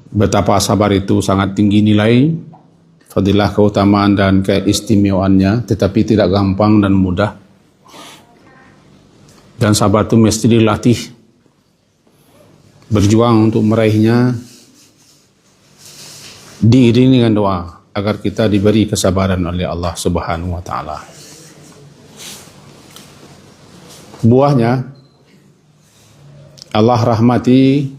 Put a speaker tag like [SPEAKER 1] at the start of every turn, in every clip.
[SPEAKER 1] betapa sabar itu sangat tinggi nilai, fadilah, keutamaan dan keistimewaannya, tetapi tidak gampang dan mudah. Dan sabar itu mesti dilatih, berjuang untuk meraihnya, diiringi dengan doa agar kita diberi kesabaran oleh Allah Subhanahu wa taala. Buahnya, Allah rahmati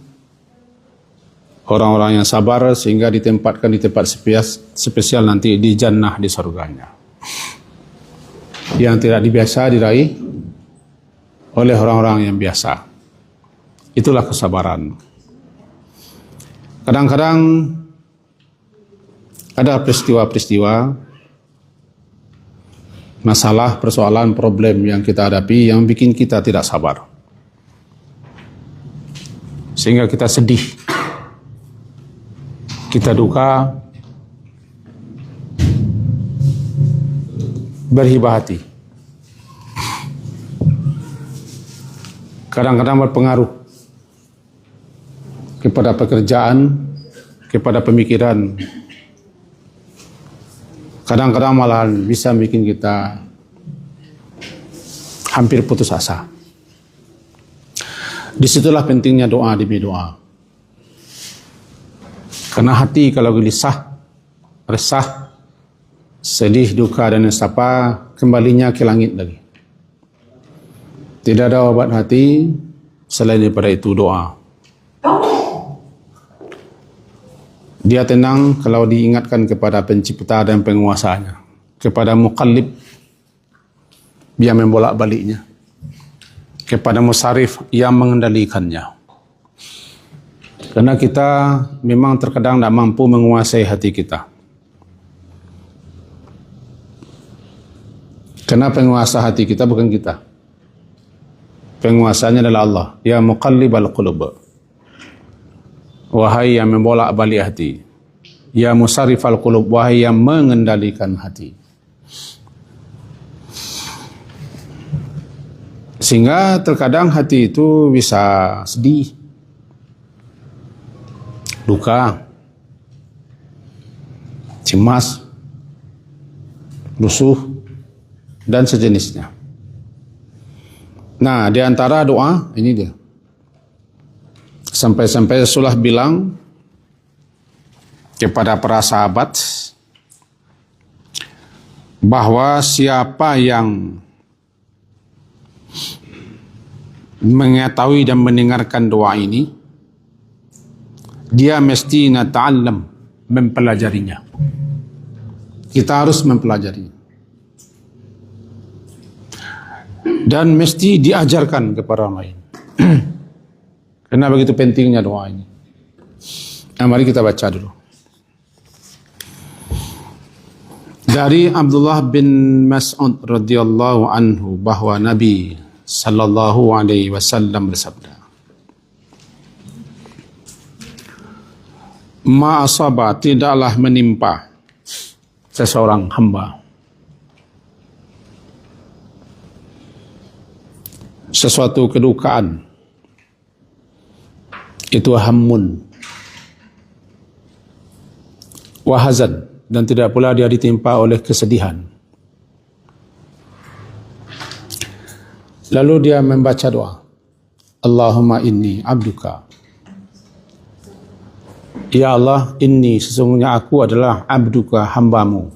[SPEAKER 1] orang-orang yang sabar sehingga ditempatkan di tempat spesial nanti di jannah, di surganya, yang tidak biasa diraih oleh orang-orang yang biasa. Itulah kesabaran. Kadang-kadang ada peristiwa-peristiwa, masalah, persoalan, problem yang kita hadapi yang bikin kita tidak sabar, sehingga kita sedih, kita duka, berhibah hati. Kadang-kadang berpengaruh kepada pekerjaan, kepada pemikiran. Kadang-kadang malah bisa bikin kita hampir putus asa. Disitulah pentingnya doa demi doa. Karena hati kalau gelisah, resah, sedih, duka dan nestapa, kembalinya ke langit lagi. Tidak ada obat hati selain daripada itu doa. Dia tenang kalau diingatkan kepada pencipta dan penguasanya, kepada muqallib yang membolak-baliknya, kepada musarif yang mengendalikannya. Karena kita memang terkadang tidak mampu menguasai hati kita. Karena penguasa hati kita bukan kita. Penguasanya adalah Allah. Ya muqallibal qulub. Wahai yang membolak-balik hati. Ya musarifal qulub, wahai yang mengendalikan hati. Sehingga terkadang hati itu bisa sedih, duka, cemas, lusuh, dan sejenisnya. Nah, di antara doa, ini dia. Sampai-sampai Rasulullah bilang kepada para sahabat bahwa siapa yang mengetahui dan mendengarkan doa ini, dia mesti nata'allam, mempelajarinya. Kita harus mempelajarinya. Dan mesti diajarkan kepada orang lain. Karena begitu pentingnya doa ini. Nah, mari kita baca dulu. Dari Abdullah bin Mas'ud radhiyallahu anhu bahwa Nabi sallallahu alaihi wasallam bersabda, ma asaba, tidaklah menimpa seseorang hamba sesuatu kedukaan, itu hammun wahazan, dan tidak pula dia ditimpa oleh kesedihan. Lalu dia membaca doa, Allahumma inni abduka. Ya Allah, inni, sesungguhnya aku adalah abduka, hambamu.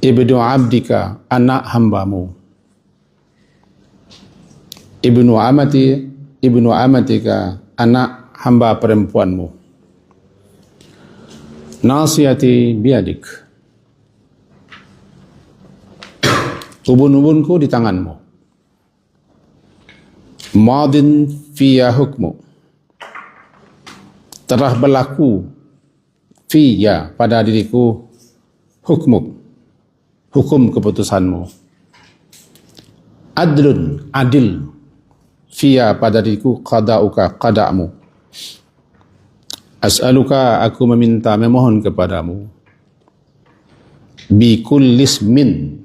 [SPEAKER 1] Ibnu abdika, anak hambamu. Ibnu amatika, anak hamba perempuanmu. Nasiyati biadik, ubun-ubunku di tanganmu. Madin fiya hukmu, telah berlaku fiya pada diriku hukmu, hukum keputusanmu. Adlun, adil, fiya pada diriku qada'uka, qada'mu. As'aluka, aku meminta, memohon kepadamu. Bi kullismin,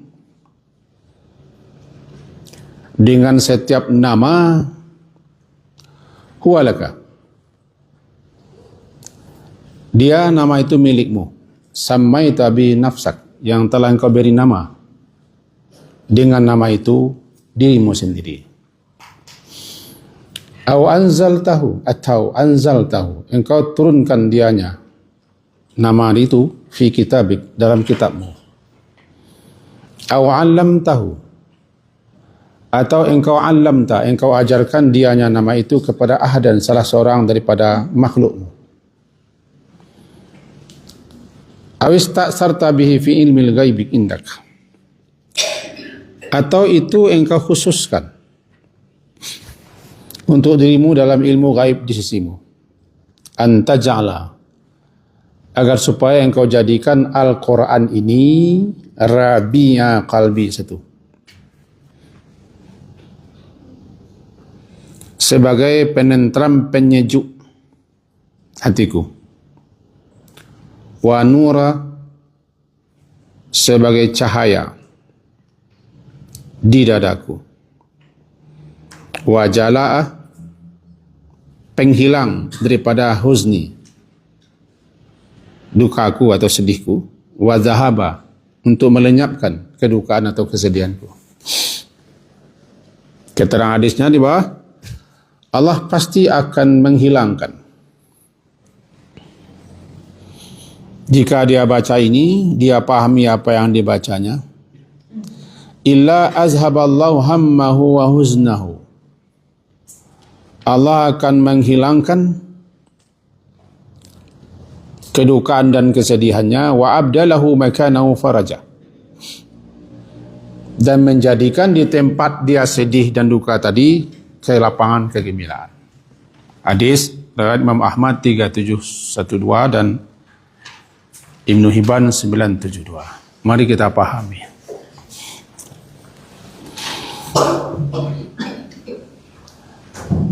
[SPEAKER 1] dengan setiap nama, huwalaka, Dia nama itu milikmu. Sammaita bi nafsak, yang telah engkau beri nama dengan nama itu dirimu sendiri. Atau anzaltahu, engkau turunkan dianya nama itu fi kitabik, dalam kitabmu. Atau 'allamtahu, atau engkau 'allamta, engkau ajarkan dianya nama itu kepada ahadan, salah seorang daripada makhlukmu. Awis ta'sarta bihi fi ilmil ghaibi indak, atau itu engkau khususkan untuk dirimu dalam ilmu gaib di sisimu. Anta ja'ala, agar supaya engkau jadikan Al-Quran ini rabi'a qalbi, satu, sebagai penentram penyejuk hatiku. Wa nura, sebagai cahaya di dadaku. Wa jala'ah, penghilang daripada huzni, dukaku atau sedihku. Wa zahaba, untuk melenyapkan kedukaan atau kesedihanku. Keterangan hadisnya di bawah, Allah pasti akan menghilangkan, jika dia baca ini, dia pahami apa yang dibacanya, illa azhaballahu hammahu wa huznahu, Allah akan menghilangkan kedukaan dan kesedihannya, wa abdalahu makanahu faraja, dan menjadikan di tempat dia sedih dan duka tadi kelapangan, kegembiraan. Hadis riwayat Imam Ahmad 3712 dan Ibnu Hibban 972. Mari kita pahami.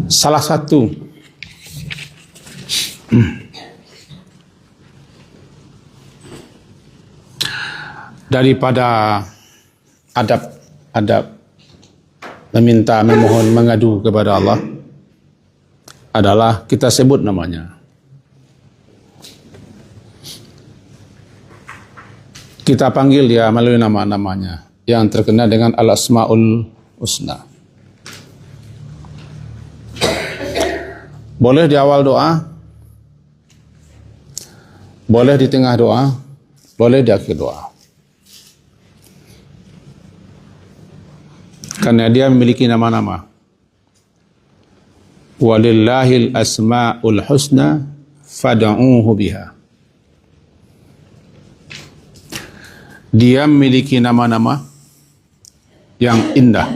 [SPEAKER 1] Salah satu daripada adab meminta, memohon, mengadu kepada Allah adalah kita sebut namanya. Kita panggil dia melalui nama-namanya yang terkenal dengan Al-Asma'ul Husna. Boleh di awal doa, boleh di tengah doa, boleh di akhir doa. Karena dia memiliki nama-nama. Walillahil asma'ul husna fad'uuhu biha. Dia memiliki nama-nama yang indah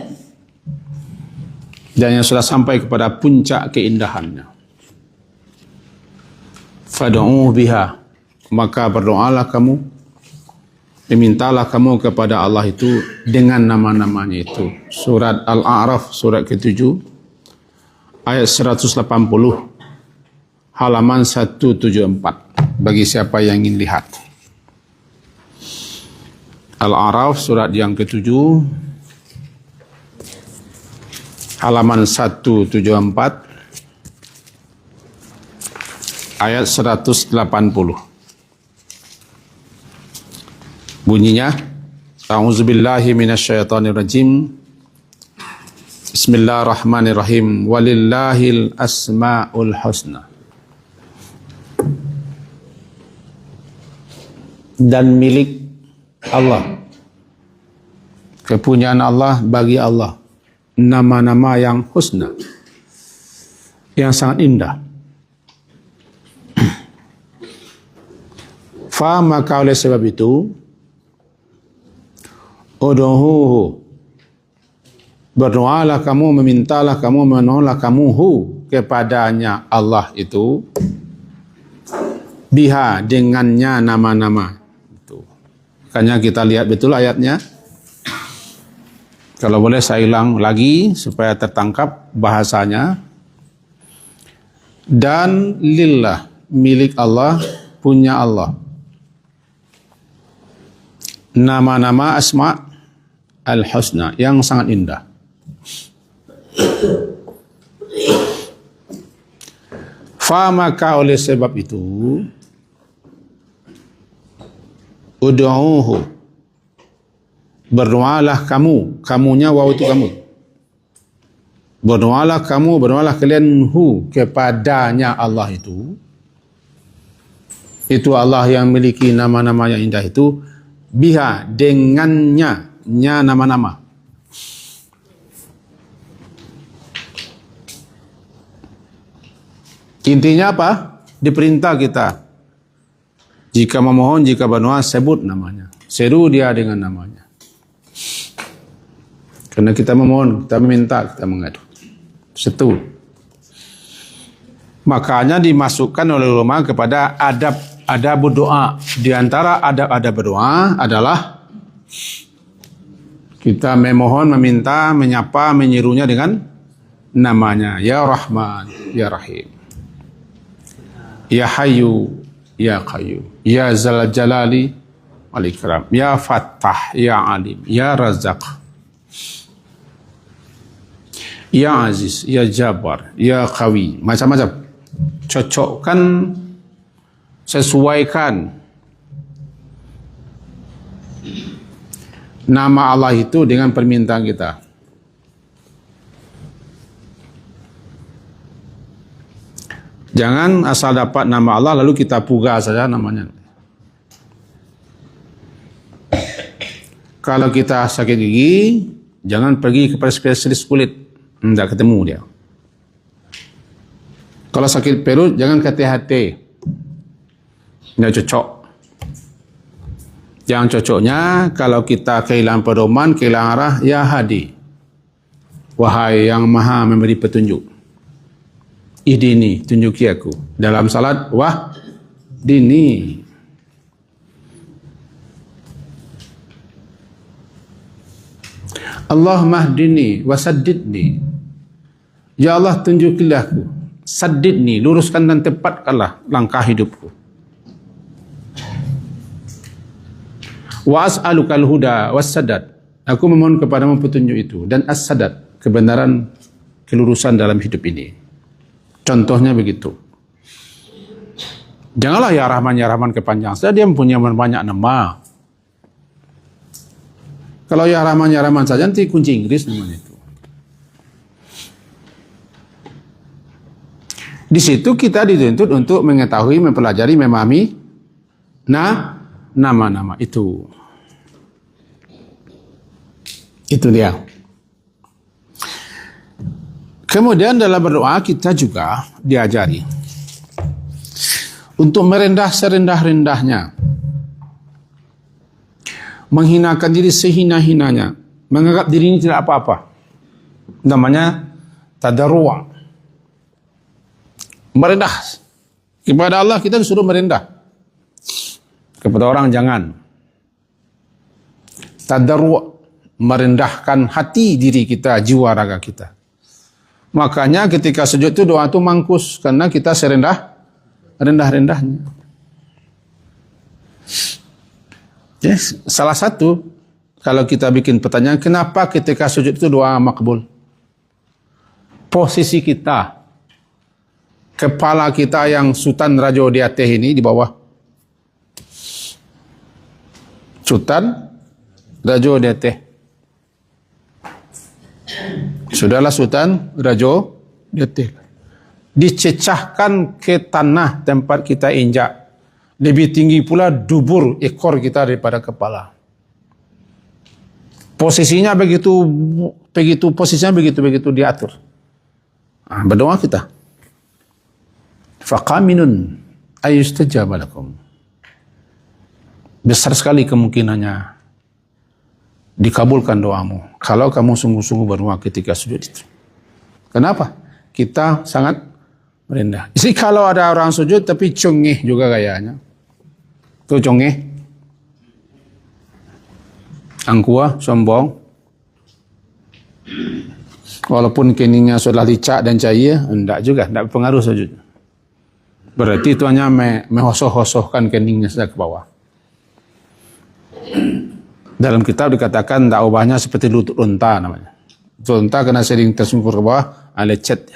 [SPEAKER 1] dan yang sudah sampai kepada puncak keindahannya. Fad'uuhu biha, maka berdoalah kamu, memintalah kamu kepada Allah itu dengan nama-namanya itu. Surat Al-A'raf, surat ke-7, ayat 180, halaman 174, bagi siapa yang ingin lihat. Al-A'raf, surat yang ke-7, halaman 174, ayat 180. Bunyinya, A'udzubillahi minasyaitonirrajim. Bismillahirrahmanirrahim. Walillahil asma'ul husna. Dan milik Allah, kepunyaan Allah, bagi Allah nama-nama yang husna, yang sangat indah. Fa, maka oleh sebab itu, uduhuhu, berdoalah kamu, memintalah kamu, memohonlah kamu kepadanya Allah itu, biha, dengannya nama-nama itu. Makanya kita lihat betul ayatnya. Kalau boleh saya ulang lagi supaya tertangkap bahasanya. Dan lillah, milik Allah, punya Allah, nama-nama asma' al-husna yang sangat indah. Fa, maka oleh sebab itu, Ud'uhu, berdoalah kamu, kamunya waw itu kamu. Berdoalah kamu, berdoalah kalian kepadanya Allah itu. Itu Allah yang memiliki nama-nama yang indah itu. Biha, dengannya, nya nama-nama. Intinya apa? Diperintah kita. Jika memohon, jika berdoa, sebut namanya. Seru dia dengan namanya. Karena kita memohon, kita meminta, kita mengadu. Satu. Makanya dimasukkan oleh ulama kepada adab berdoa. Di antara adab berdoa adalah kita memohon, meminta, menyapa, menyerunya dengan namanya. Ya Rahman, Ya Rahim. Ya Hayyu, Ya Qayyum. Ya Zal Jalali wal Ikram. Ya Fattah, Ya Alim, Ya Razzaq. Ya Aziz, Ya Jabbar, Ya Qawi. Macam-macam. Cocokkan, sesuaikan nama Allah itu dengan permintaan kita. Jangan asal dapat nama Allah lalu kita puga saja namanya. Kalau kita sakit gigi, jangan pergi kepada spesialis kulit, tidak ketemu dia. Kalau sakit perut, jangan ke THT, tidak cocok. Yang cocoknya, kalau kita kehilangan pedoman, kehilangan arah, ya Hadi, wahai yang maha memberi petunjuk. Ihdini, tunjuki aku. Dalam salat, wah dini. Allah mahdini wasaddidni. Ya Allah, tunjukilah aku. Saddidni, luruskan dan tepatkanlah langkah hidupku. Wa as'alukal huda wassadad. Aku memohon kepadamu petunjuk itu dan as-sadad, kebenaran, kelurusan dalam hidup ini. Contohnya begitu. Janganlah ya Rahman kepanjang. Dia mempunyai banyak nama. Kalau ya Rahman saja nanti kunci Inggris namanya itu. Di situ kita dituntut untuk mengetahui, mempelajari, memahami nama-nama itu. Itu dia. Kemudian dalam berdoa kita juga diajari untuk merendah serendah-rendahnya, menghinakan diri sehina-hinanya, menganggap diri ini tidak apa-apa. Namanya tadarru'. Merendah kepada Allah, kita disuruh merendah. Kepada orang jangan. Tadarru', merendahkan hati diri kita, jiwa raga kita. Makanya ketika sujud itu doa itu mangkus, karena kita serendah-rendahnya. Yes, salah satu kalau kita bikin pertanyaan, kenapa ketika sujud itu doa makbul? Posisi kita, kepala kita yang Sultan Rajo di atas ini di bawah. Sultan Rajo di atas. Sudahlah Sultan Rajo dicecahkan ke tanah tempat kita injak. Lebih tinggi pula dubur ekor kita daripada kepala. Posisinya begitu diatur. Berdoa kita. Faqaminun ayustajaba lakum. Besar sekali kemungkinannya dikabulkan doamu kalau kamu sungguh-sungguh berdoa ketika sujud itu. Kenapa? Kita sangat merendah. Jadi kalau ada orang sujud tapi congeh juga gayanya. Itu congeh. Angkuah, sombong. Walaupun keningnya sudah licak dan cair, enggak juga, enggak berpengaruh sujud. Berarti itu hanya mehosoh-hosohkan keningnya saja ke bawah. Dalam kitab dikatakan dakwahnya seperti lutut unta namanya. Lutut unta kena sering tersungkur ke bawah, lecet.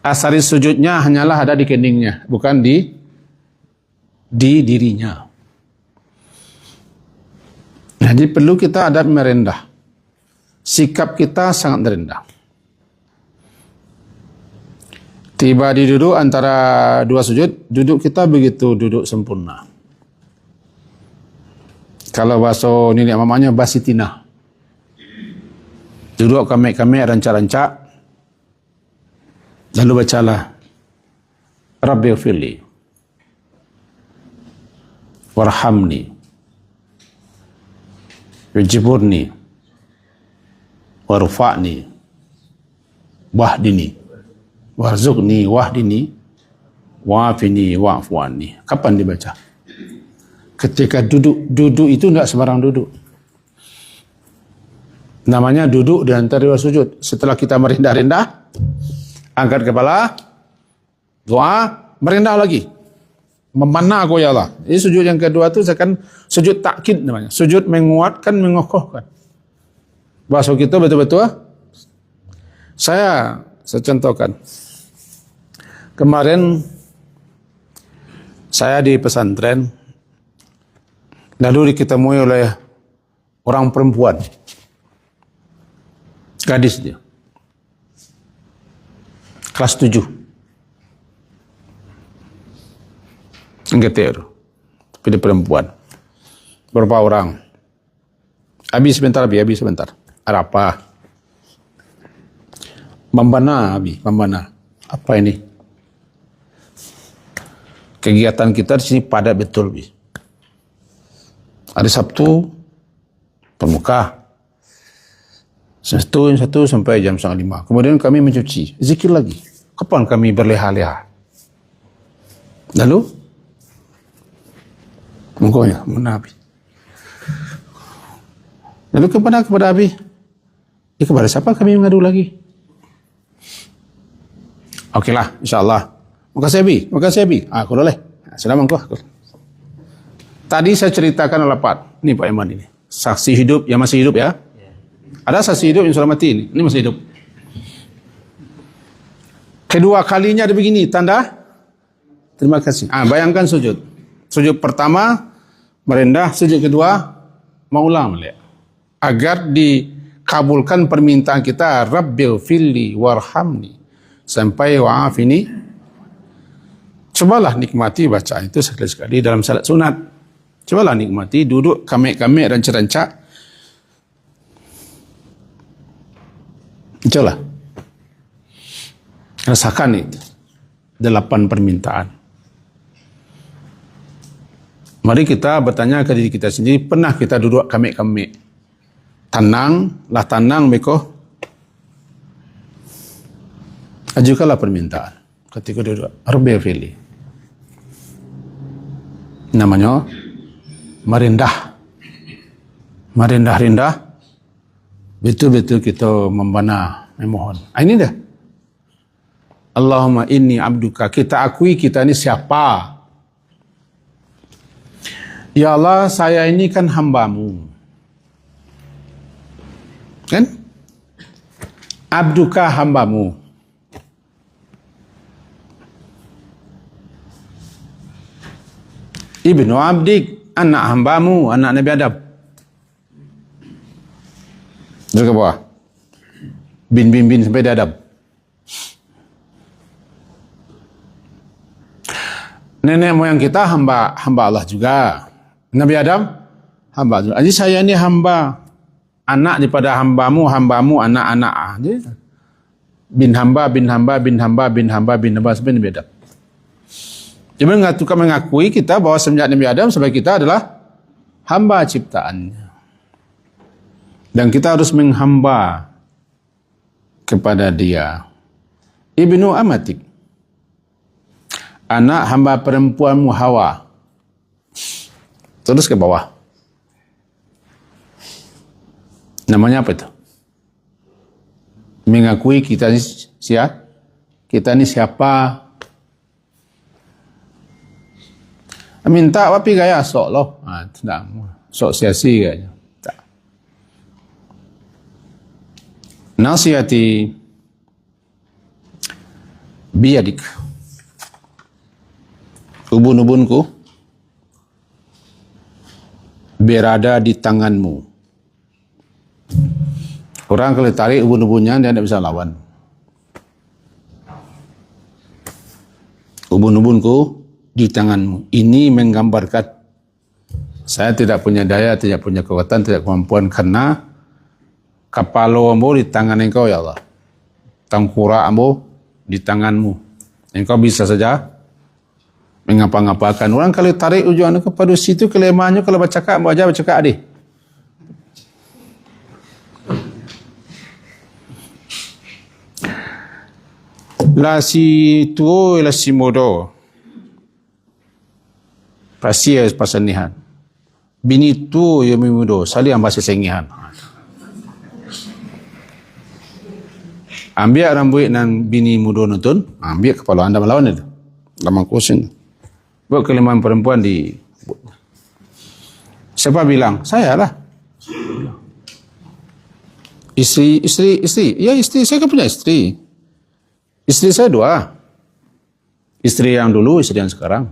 [SPEAKER 1] Asari sujudnya hanyalah ada di keningnya, bukan di di dirinya. Jadi perlu kita adab merendah. Sikap kita sangat rendah. Tiba di duduk antara dua sujud, duduk kita begitu duduk sempurna. Kalau bahasa nenek mamanya basitina. Duduk kamek-kamek, rancak-rancak. Lalu bacalah Rabbighfirli warhamni wajburni warfa'ni wahdini warzuqni wahdini wa'afini wa'fu'anni. Kapan dibaca? Ketika duduk itu tidak sembarang duduk. Namanya duduk di antara dua sujud. Setelah kita merendah-rendah, angkat kepala, doa, merendah lagi. Memanah aku ya Allah. Ini sujud yang kedua itu seakan sujud takkid namanya. Sujud menguatkan, mengokohkan. Bahasa kita betul-betul. Saya contohkan. Kemarin saya di pesantren, lalu ditemui oleh orang perempuan. Gadis dia. Kelas 7. Ngetir. Tapi dia perempuan. Berapa orang? Habis sebentar. Ada apa? Membana, Abi. Membana. Apa ini? Kegiatan kita di sini padat betul, Abi. Hari Sabtu, permuka. Satu sampai jam 4:30. Kemudian kami mencuci. Zikir lagi. Kapan kami berleha-leha? Lalu? Mungkonya, mana Abi? Lalu kepada Abi? Kepada siapa kami mengadu lagi? Okeylah, insyaAllah. Makasih Abi. Aku boleh. Assalamualaikum. Tadi saya ceritakan alapat. Ini Pak Iman ini. Saksi hidup yang masih hidup ya. Ada saksi hidup yang sudah mati ini. Ini masih hidup. Kedua kalinya ada begini. Tanda. Terima kasih. Bayangkan sujud. Sujud pertama merendah. Sujud kedua mengulang. Agar dikabulkan permintaan kita. Rabbighfirli warhamni. Sampai wa'afini. Cobalah nikmati bacaan itu sekali-sekali dalam salat sunat. Cobalah nikmati duduk kamek-kamek rancak-rancak. Cobalah. Rasakan itu. 8 permintaan. Mari kita bertanya ke diri kita sendiri, pernah kita duduk kamek-kamek? Tenang mekoh. Ajukanlah permintaan. Ketika duduk, Rabbighfirli. Namanya merendah. Merendah-rendah. Betul-betul kita membana, memohon. Ini dah. Allahumma inni abduka. Kita akui kita ini siapa? Ya Allah, saya ini kan hambamu. Kan? Abduka hambamu. Ibnu abdik, anak hambamu, anak Nabi Adam. Terus ke bawah. Bin sampai dia Adam. Nenek moyang kita hamba Allah juga. Nabi Adam hamba juga. Jadi saya ini hamba, anak daripada hambamu, anak-anak. Bin hamba sampai Nabi Adam. Dia mengakui kita bahawa semenjak Nabi Adam sampai kita adalah hamba ciptaannya. Dan kita harus menghamba kepada dia. Ibnu amatik. Anak hamba perempuanmu Hawa. Terus ke bawah. Namanya apa itu? Mengakui kita ni siapa? Kita ni siapa? Minta tapi gaya sok loh. Tidak. Sok sia-sia gaya. Tak. Nasihati biyadik. Ubun-ubunku berada di tanganmu. Orang kalau tarik ubun-ubunnya, dia tidak bisa lawan. Ubun-ubunku di tanganmu. Ini menggambarkan saya tidak punya daya, tidak punya kekuatan, tidak kemampuan, karena kepalamu di tangan engkau ya Allah. Tengkorakmu di tanganmu. Engkau bisa saja mengapa-ngapakan. Orang kalau tarik ujungnya kepada situ, kelemahannya kalau bercakap, bercakap adik. La si tuo la si modo. Pasti ya pasanihan. Bini tu ya mimudo, sali yang bahasa sengihan. Ambil rambut nan bini mudo nutun, ambil kepala anda melawan itu. Lamang kusin. Buat kelemahan perempuan di. Siapa bilang? Saya lah. Istri. Ya istri, saya kan punya istri. Istri saya 2. Istri yang dulu, istri yang sekarang.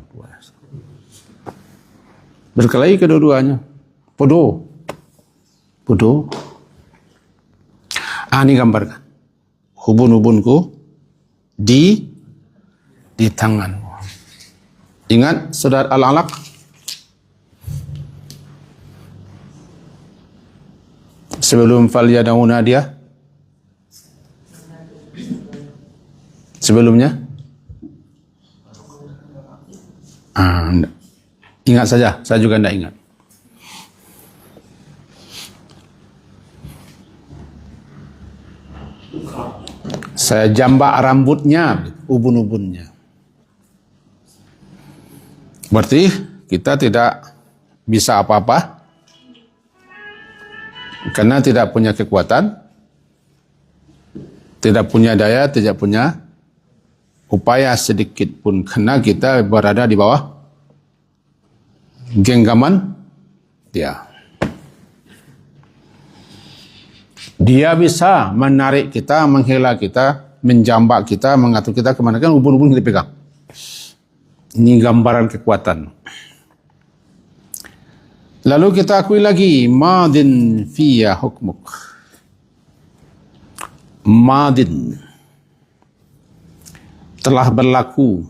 [SPEAKER 1] Berkelahi kedua-duanya. Bodoh. Ini gambarkan. Ubun-ubunku di tanganmu. Ingat surat Al-Alaq. Sebelum falyad'una dia. Sebelumnya. Ingat saja, saya juga tidak ingat. Saya jambak rambutnya, ubun-ubunnya. Berarti kita tidak bisa apa-apa karena tidak punya kekuatan, tidak punya daya, tidak punya upaya sedikit pun, karena kita berada di bawah genggaman dia. Dia bisa menarik kita, menghela kita, menjambak kita, mengatur kita kemana, kan ubun-ubun kita pegang. Ini gambaran kekuatan. Lalu kita akui lagi, madin fiya hukmuk. Madin telah berlaku.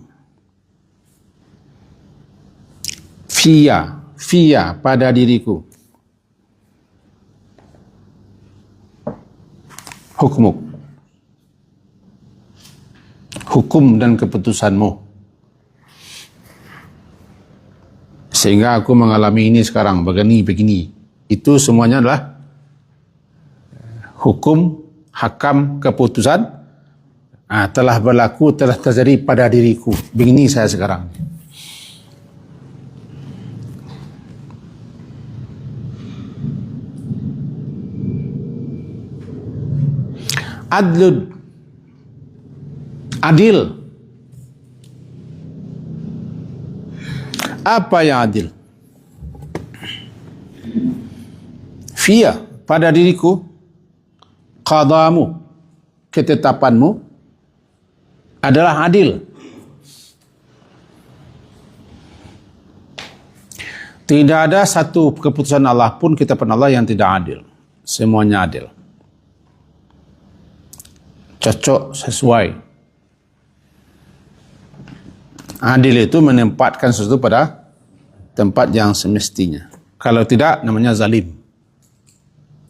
[SPEAKER 1] Fiya pada diriku. Hukmuk. Hukum dan keputusanmu. Sehingga aku mengalami ini sekarang, begini. Itu semuanya adalah hukum, hakam, keputusan telah berlaku, telah terjadi pada diriku. Begini saya sekarang. Adil. Apa yang adil? Fiya, pada diriku, qadamu, ketetapanmu adalah adil. Tidak ada satu keputusan Allah pun, ketetapan Allah yang tidak adil. Semuanya adil. Cocok, sesuai. Adil itu menempatkan sesuatu pada tempat yang semestinya. Kalau tidak, namanya zalim.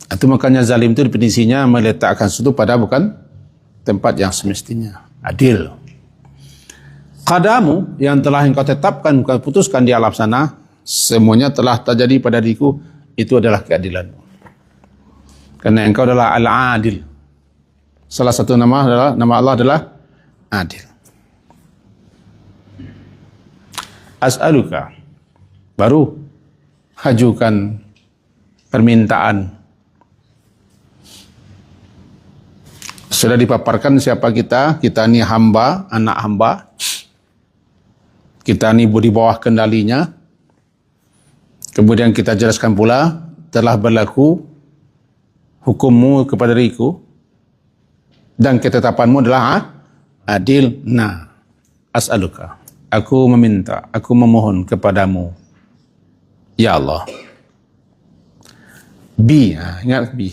[SPEAKER 1] Itu makanya zalim itu definisinya meletakkan sesuatu pada bukan tempat yang semestinya. Adil. Qadamu yang telah engkau tetapkan, engkau putuskan di alam sana, semuanya telah terjadi pada diriku, itu adalah keadilanmu. Karena engkau adalah Al-Adil. Salah satu nama Allah adalah Adil. As'aluka, baru ajukan permintaan. Sudah dipaparkan siapa kita ini hamba, anak hamba. Kita ini di bawah kendalinya. Kemudian kita jelaskan pula, telah berlaku hukummu kepada diriku, dan ketetapanmu adalah adil. Nah, as'aluka, aku meminta, aku memohon kepadamu, ya Allah, Bi, ingat bi.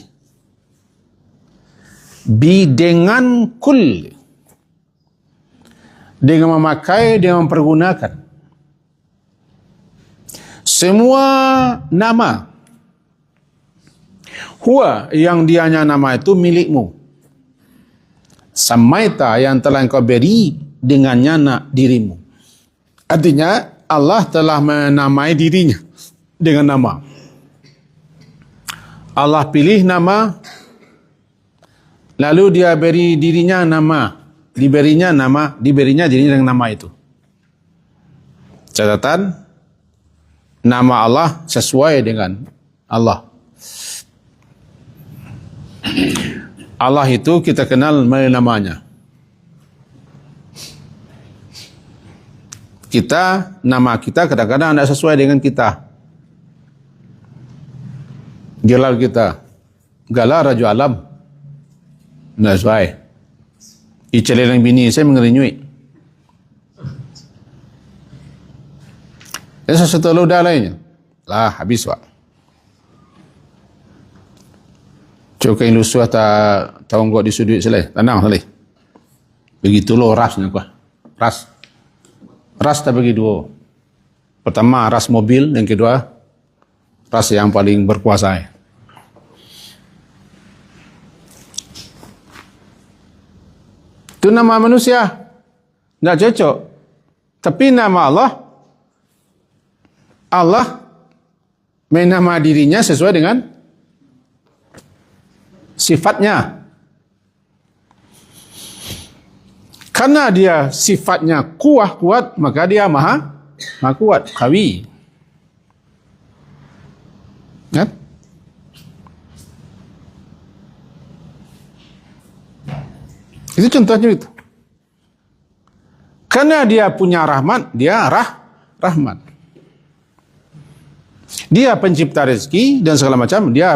[SPEAKER 1] Bi dengan kul, dengan memakai, dengan mempergunakan semua nama. Huwa, yang dianya nama itu milikmu. Samaita, yang telah engkau beri dengannya dirimu. Artinya Allah telah menamai dirinya dengan nama. Allah pilih nama, lalu dia beri dirinya nama, diberinya dirinya dengan nama itu. Catatan, nama Allah sesuai dengan Allah. Allah itu kita kenal melalui namanya. Nama kita kadang-kadang tidak sesuai dengan kita. Gelar kita, Galar Raja Alam, tidak sesuai. Icelelang bini saya mengerinyui. Dan sesuatu ludah lainnya. Lah, habis pak. Cokain lusuh tak tahu kau di sudut selai. Tenang selai. Begitu lo rasnya kau. Ras tak bagi dua. Pertama ras mobil, yang kedua ras yang paling berkuasa. Itu nama manusia. Tidak cocok. Tapi nama Allah menama dirinya sesuai dengan sifatnya. Karena dia sifatnya kuat, maka dia maha kuat, qawi. Kan? Itu contohnya itu. Karena dia punya rahmat, dia rahmat. Dia pencipta rezeki dan segala macam, dia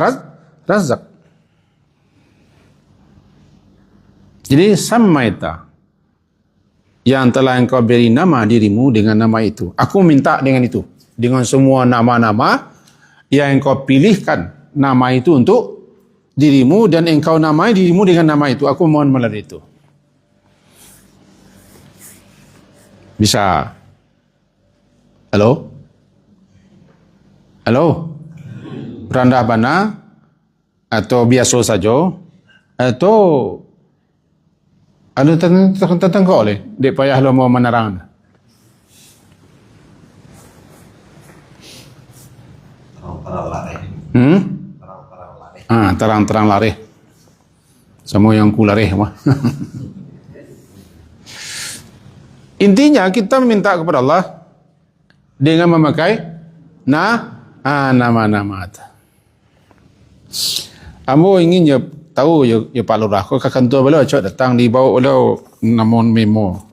[SPEAKER 1] razak. Jadi samaita, yang telah engkau beri nama dirimu dengan nama itu. Aku minta dengan itu, dengan semua nama-nama yang engkau pilihkan nama itu untuk dirimu dan engkau namai dirimu dengan nama itu. Aku mohon melalui itu. Bisa. Halo? Rendah bana atau biasa saja atau ada tentang kau oleh dek payah lo mau menerang. Terang lari. Semua yang ku lari mah. Intinya kita meminta kepada Allah dengan memakai nama-nama. Amo ingin ya tahu ya Pak Lurah, kau kantor beliau cok datang dibawa beliau namun memo.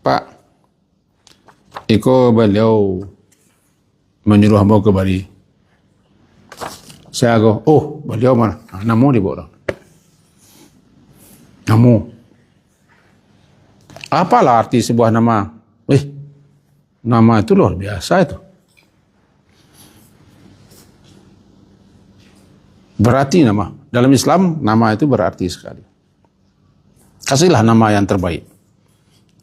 [SPEAKER 1] Pak, iko beliau menyuruh hamba ke Bali. Saya go, beliau mana? Namo dibawa. Namo. Apalah arti sebuah nama? Nama itu luar biasa itu. Berarti nama. Dalam Islam, nama itu berarti sekali. Kasihlah nama yang terbaik.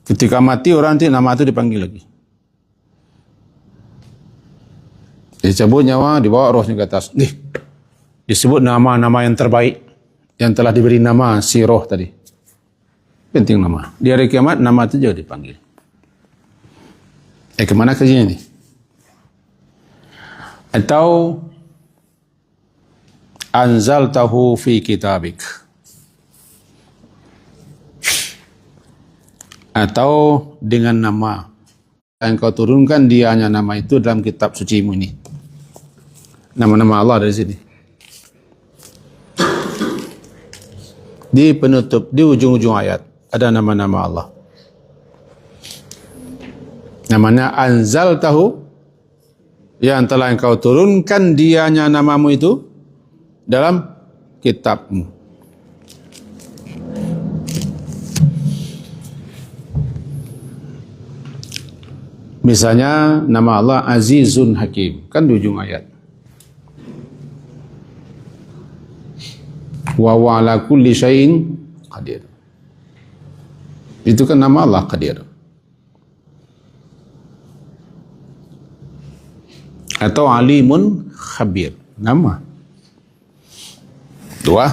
[SPEAKER 1] Ketika mati orang nanti nama itu dipanggil lagi. Dicabut nyawa, dibawa rohnya ke atas. Disebut nama-nama yang terbaik. Yang telah diberi nama si roh tadi. Penting nama. Di hari kiamat, nama itu juga dipanggil. Kemana kerjanya ini? Atau anzaltahu fi kitabik, atau dengan nama yang kau turunkan dianya nama itu dalam kitab sucimu ini. Nama-nama Allah dari sini. Di penutup, di ujung-ujung ayat ada nama-nama Allah. Namanya anzaltahu, yang telah engkau turunkan dianya namamu itu dalam kitabmu. Misalnya nama Allah Azizun Hakim, kan di ujung ayat. Wa huwa ala kulli syai'in qadir. Itu kan nama Allah Qadir. Atau Alimun Khabir. Nama. Dua.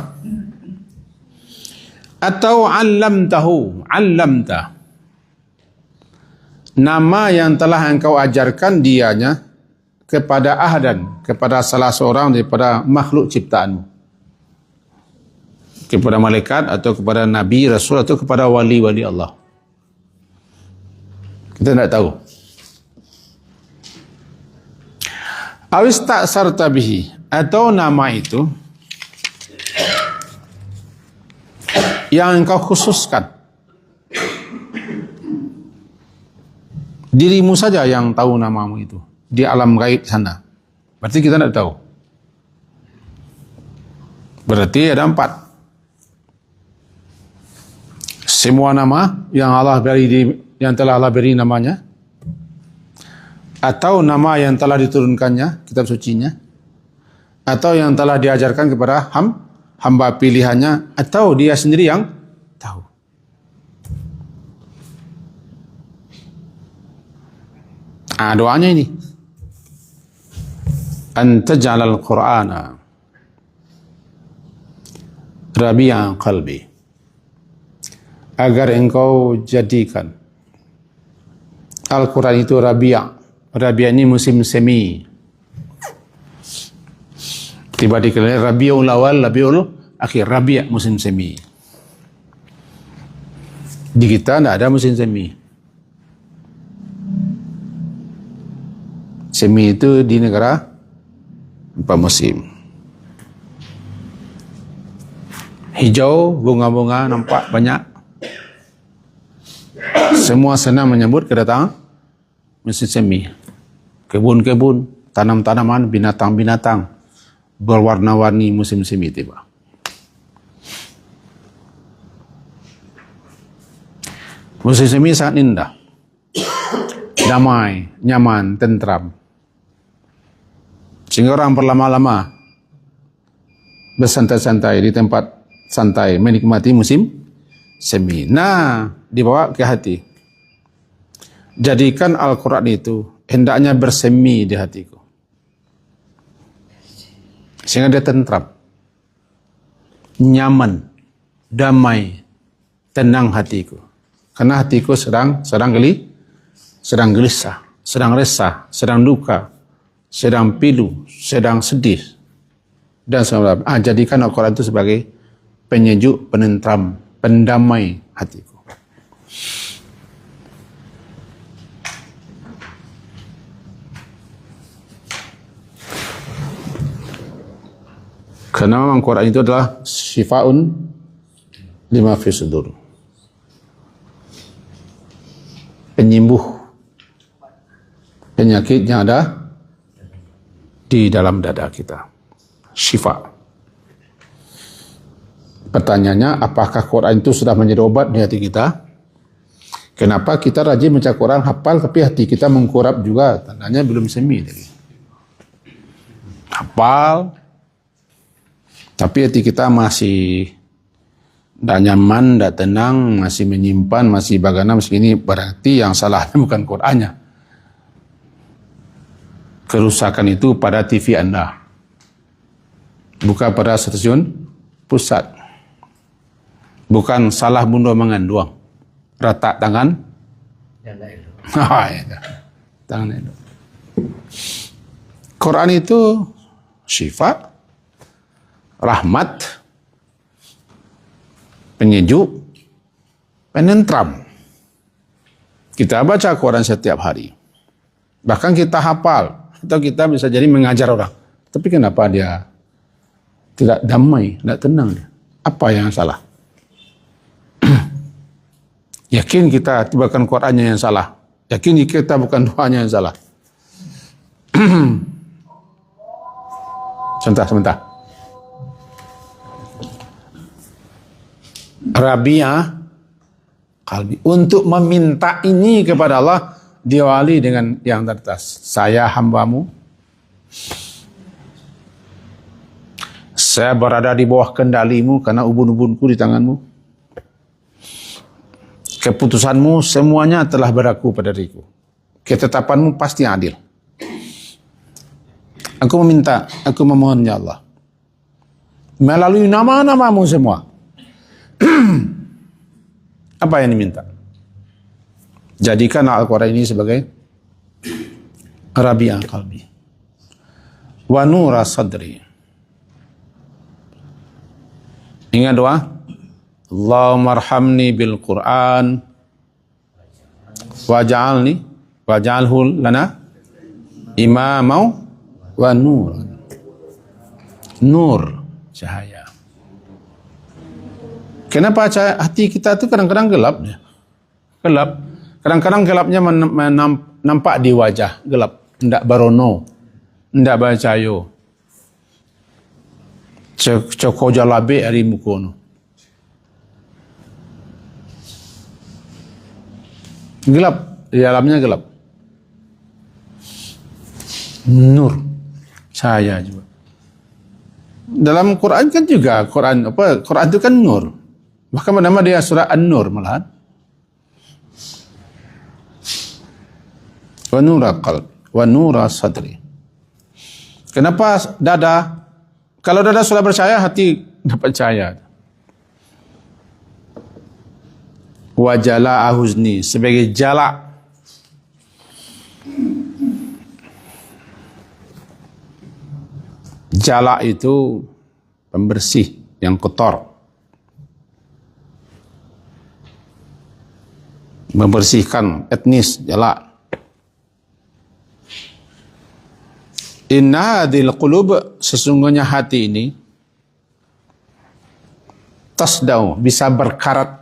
[SPEAKER 1] Atau Allamtahu. Allamta. Nama yang telah engkau ajarkan dianya kepada ahadan, kepada salah seorang daripada makhluk ciptaanmu. Kepada malaikat atau kepada nabi, rasul atau kepada wali-wali Allah. Kita tidak tahu. Awis ta'sarta bihi, atau nama itu yang engkau khususkan. Dirimu saja yang tahu namamu itu di alam gaib sana. Berarti kita tidak tahu. Berarti ada 4. Semua nama yang Allah beri, yang telah Allah beri namanya, atau nama yang telah diturunkannya, kitab sucinya, atau yang telah diajarkan kepada hamba pilihannya, atau dia sendiri yang tahu. Doanya ini. Antaj'alal Qur'ana rabi'a qalbi. Agar engkau jadikan Al-Quran itu Rabi'. Rabi' ini musim semi. Tiba di kalian Rabiul Awal, Rabiul Akhir. Rabi' musim semi. Di kita tidak ada musim semi. Semi itu di negara 4 musim. Hijau, bunga-bunga nampak banyak. Semua senang menyambut kedatangan musim semi. Kebun-kebun, tanam-tanaman, binatang-binatang berwarna-warni musim semi tiba. Musim semi sangat indah. Damai, nyaman, tentram. Sehingga orang berlama-lama bersantai-santai di tempat santai menikmati musim semi. Nah, dibawa ke hati. Jadikan Al-Quran itu hendaknya bersemi di hatiku. Sehingga dia tentram, nyaman, damai, tenang hatiku. Karena hatiku sedang gelisah, sedang resah, sedang duka, sedang pilu, sedang sedih. Dan sebagainya. Jadikan Al-Quran itu sebagai penyejuk, penentram, pendamai hatiku. Karena Al-Quran itu adalah syifa'un lima fi sudur. Penyembuh penyakit yang ada di dalam dada kita. Syifa. Pertanyaannya, apakah Quran itu sudah menjadi obat di hati kita? Kenapa kita rajin baca Quran, hafal, tapi hati kita mengkurap juga? Tandanya belum semi lagi. Hafal, tapi hati kita masih tidak nyaman, tidak tenang, masih menyimpan, masih bagaimana begini. Berarti yang salahnya bukan Qurannya. Kerusakan itu pada TV Anda, bukan pada stasiun pusat. Bukan salah bunda menganduang. Rata tangan. Tangan itu. Quran itu syifa, rahmat, penyejuk, penentram. Kita baca Quran setiap hari. Bahkan kita hafal. Atau kita bisa jadi mengajar orang. Tapi kenapa dia tidak damai, tidak tenang? Apa yang salah? Yakin kita bukan Qurannya yang salah. Yakin kita bukan doanya yang salah. Sebentar. Rabi'ah qalbi. Untuk meminta ini kepada Allah, diawali dengan yang teratas. Saya hambamu. Saya berada di bawah kendalimu karena ubun-ubunku di tanganmu. Keputusanmu semuanya telah berlaku pada diriku. Ketetapanmu pasti adil. Aku meminta, aku memohon ya Allah, melalui nama-namamu semua. Apa yang diminta? Jadikan Al-Quran ini sebagai Rabi'a qalbi wa nura sadri. Ingat doa, Allahumma arhamni bil Quran waj'alhu lana imamau wa nur. Nur, cahaya. Kenapa hati kita itu kadang-kadang gelap? Gelap. Kadang-kadang gelapnya nampak di wajah, gelap. Ndak barono, ndak bacayo. Coko jalabe hari mukono. Gelap, di dalamnya gelap. Nur, cahaya juga. Dalam Quran kan juga, Quran itu kan nur. Bahkan nama dia surah An-Nur malahan. Wa nura qalb, wa nura sadri. Kenapa dada? Kalau dada sudah percaya, hati dapat cahaya. Wa jala ahuzni, sebagai jala. Jala itu pembersih yang kotor. Membersihkan etnis, jala. Inna hadhil qulub, sesungguhnya hati ini tasda'u, bisa berkarat.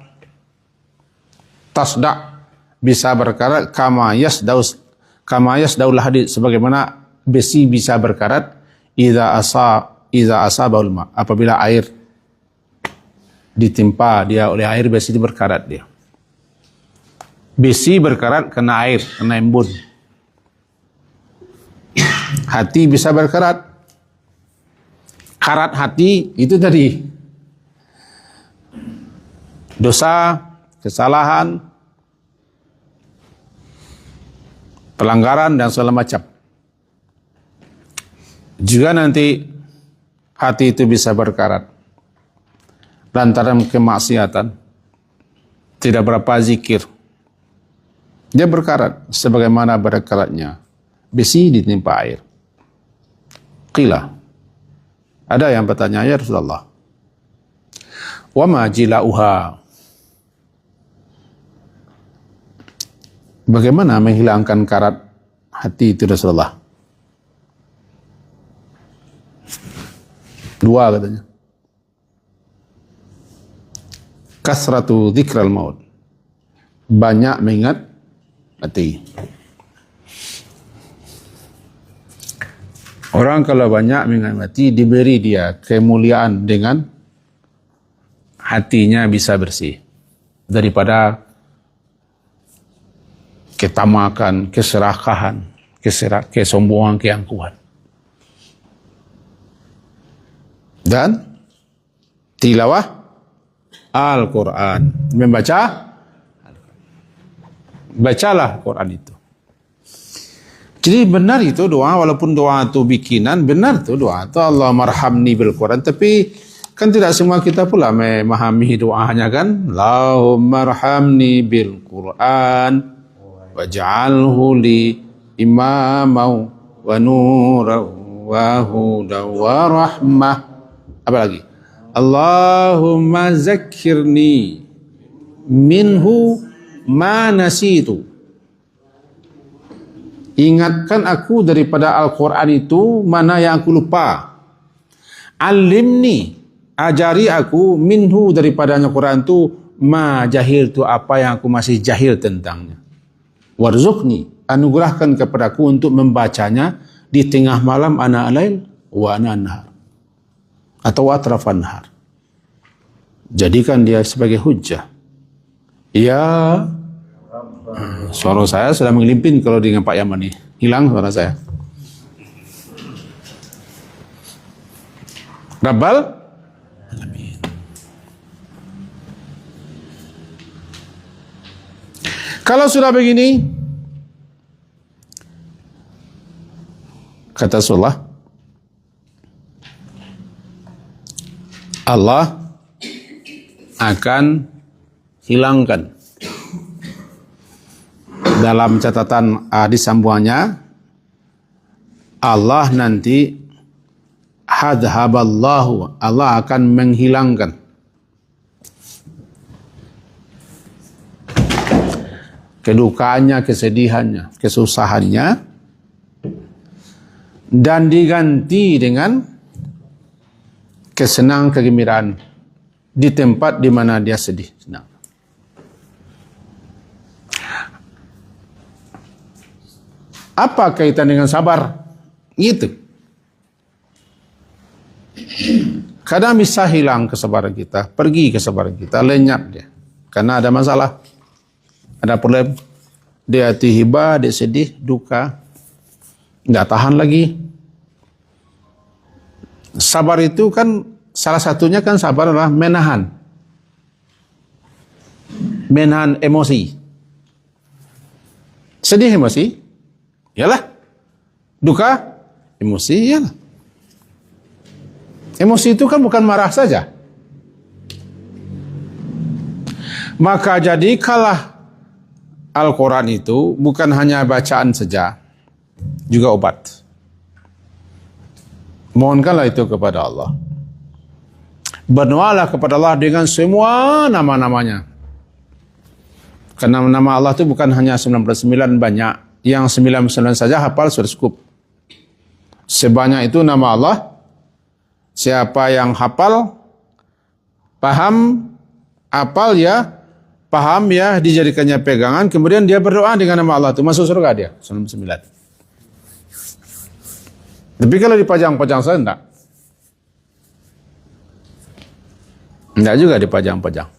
[SPEAKER 1] Tasda' bisa berkarat, kama yasda'ul hadid, sebagaimana besi bisa berkarat idza asabahul ma, apabila air ditimpa dia oleh air, besi itu berkarat dia. Besi berkarat kena air, kena embun. Hati bisa berkarat. Karat hati itu tadi dosa, kesalahan, pelanggaran dan segala macam. Juga nanti hati itu bisa berkarat lantaran kemaksiatan, tidak berapa zikir. Dia berkarat sebagaimana berkaratnya besi ditimpa air. Qila, ada yang bertanya, ya Rasulullah, wa ma jilauha, bagaimana menghilangkan karat hati itu Rasulullah? Dua katanya. Kasratu dzikral maut, banyak mengingat mati. Orang kalau banyak mengingat mati, diberi dia kemuliaan dengan hatinya bisa bersih daripada ketamakan, keserakahan, kesombongan, keangkuhan. Dan tilawah Al-Quran, bacalah Quran itu. Jadi benar itu doa, walaupun doa itu bikinan, benar itu doa itu Allahumma arhamni bil Quran, tapi kan tidak semua kita pula memahami doanya kan. Allahumma arhamni bil Quran waj'alhu li imamau wa nuran wa hudan wa rahmah. Apa lagi? Allahumma zakkirni minhu ma nasitu. Ingatkan aku daripada Al-Quran itu mana yang aku lupa. Alimni, ajari aku minhu daripada Al-Quran itu ma jahil tu, apa yang aku masih jahil tentangnya. Warzuqni, anugerahkan kepadaku untuk membacanya di tengah malam, ana alail wa ana nahar, atau atrafan nahar. Jadikan dia sebagai hujjah. Ya, suara saya sudah mengelimpin kalau dengan Pak Yaman ini. Hilang suara saya. Rabbal Alamin. Kalau sudah begini, kata Rasulullah, Allah akan hilangkan dalam catatan hadis sambungannya, Allah nanti hadhaballahu, Allah akan menghilangkan kedukaannya, kesedihannya, kesusahannya, dan diganti dengan kesenangan, kegembiraan di tempat di mana dia sedih, senang. Apa kaitan dengan sabar? Gitu. Kadang bisa hilang kesabaran kita, pergi kesabaran kita, lenyap dia. Karena ada masalah, ada problem. Dia tiba, dia sedih, duka, nggak tahan lagi. Sabar itu kan salah satunya kan sabar adalah menahan emosi. Sedih emosi, iyalah. Duka emosi, iyalah. Emosi itu kan bukan marah saja. Maka jadikanlah Al-Quran itu bukan hanya bacaan saja, juga obat. Mohonkanlah itu kepada Allah. Berdoalah kepada Allah dengan semua nama-namanya. Karena nama Allah itu bukan hanya 99 banyak. Yang 99 saja hafal sudah cukup. Sebanyak itu nama Allah. Siapa yang hafal, paham, hafal ya, paham ya, dijadikannya pegangan, kemudian dia berdoa dengan nama Allah itu, masuk surga dia, 99. Tapi kalau dipajang-pajang saja enggak. Enggak juga dipajang-pajang.